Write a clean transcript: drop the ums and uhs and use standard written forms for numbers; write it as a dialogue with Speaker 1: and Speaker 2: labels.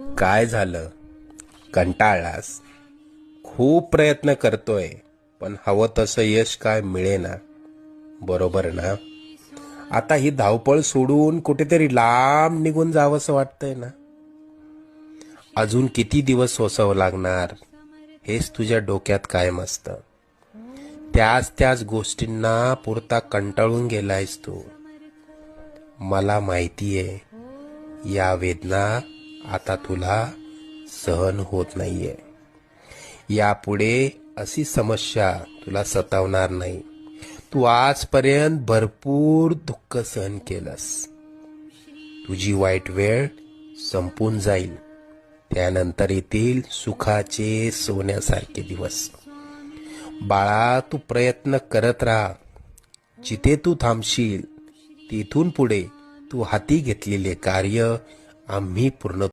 Speaker 1: काय झालं? कंटाळलास? खूप प्रयत्न करतोय, पण हवं तसं यश काय मिळेना, बरोबर ना? आता ही धावपळ सोडून कुठेतरी लांब निघून जावंसं वाटतंय ना? अजून किती दिवस सोसावं लागणार हेच तुझ्या डोक्यात कायम असतं. त्याच त्याच गोष्टींना पुरता कंटाळून गेलायस तू. मला माहितीये, या वेदना आता तुला सहन होत नाहीये. यापुढे अशी समस्या तुला सतावणार नाही. तू आजपर्यंत भरपूर दुःख सहन केलंस. तुझी वाईट वेळ संपून जाईल. त्यानंतर येतील सुखाचे सोन्यासारखे दिवस. बाळा, तू प्रयत्न करत राहा. जिथे तू थांबशील तिथून पुढे तू हाती घेतलेले कार्य आम्ही पूर्ण